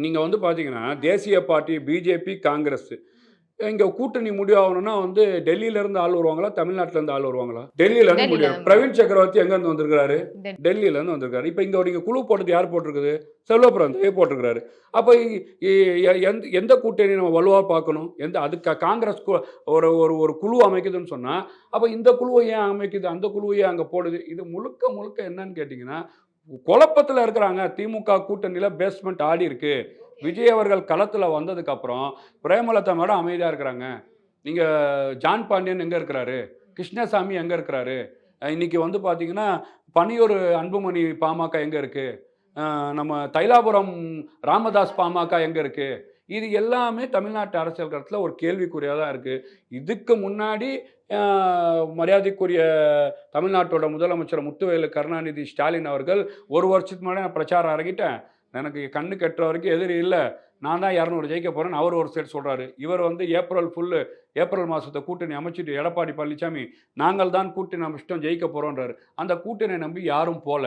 நீங்க வந்து பார்த்தீங்கன்னா, தேசிய பார்ட்டி பிஜேபி, காங்கிரஸ் இங்க கூட்டணி முடிவாகணும்னா வந்து டெல்லியில இருந்து ஆள் வருவாங்களா? தமிழ்நாட்டுல இருந்து ஆள் வருவாங்களா? டெல்லியில இருந்து டெல்லில முடிவு. தான் மேடம். பிரவீன் சக்கரவர்த்தி எங்க இருந்து வந்திருக்காரு? டெல் டெல்லியில இருந்து வந்திருக்காரு. இப்ப இங்க நீங்க குழு போட்டது யார் போட்டிருக்குது? செல்வ பிறந்தகை போட்டிருக்கிறாரு. அப்ப எ எந்த கூட்டணி நம்ம வலுவா பார்க்கணும்? அதுக்கு காங்கிரஸ் ஒரு ஒரு ஒரு குழு அமைக்குதுன்னு சொன்னா, அப்ப இந்த குழுவ ஏன் அமைக்குது? அந்த குழுவ ஏன் அங்க போடுது? இது முழுக்க முழுக்க என்னன்னு கேட்டீங்கன்னா, குழப்பத்துல இருக்கிறாங்க. திமுக கூட்டணியில பேஸ்மெண்ட் ஆடியிருக்கு. விஜய் அவர்கள் களத்துல வந்ததுக்கு அப்புறம், பிரேமலதா மேடம் அமைதியா இருக்கிறாங்க. நீங்க ஜான் பாண்டியன் எங்க இருக்கிறாரு? கிருஷ்ணசாமி எங்க இருக்கிறாரு? இன்னைக்கு வந்து பார்த்தீங்கன்னா, பணியூர் அன்புமணி பாமக எங்க இருக்கு? நம்ம தைலாபுரம் ராமதாஸ் பாமக எங்க இருக்கு? இது எல்லாமே தமிழ்நாட்டு அரசியல் களத்துல ஒரு கேள்விக்குறியா தான் இருக்கு. இதுக்கு முன்னாடி அ மரியாதைக்குரிய தமிழ்நாட்டோட முதலமைச்சர் முத்துவேலு கருணாநிதி ஸ்டாலின் அவர்கள் 1 வருஷத்துக்கு முன்னாடி நான் பிரச்சாரம் இறங்கிட்டேன். எனக்கு கண்ணுக்கு எட்டுற வரைக்கும் எதிரி இல்ல. நான் தான் 200 ஜெயிக்க போறேன்னு அவர் ஒரு சைடு சொல்றாரு. இவர் வந்து ஏப்ரல் மாசத்த கூட்டணி அமைச்சுட்டு எடப்பாடி பழனிசாமி, நாங்கள் தான் கூட்டணி அமைச்சிட்டோம் ஜெயிக்க போறோம்ன்றாரு. அந்த கூட்டணிய நம்பி யாரும் போல.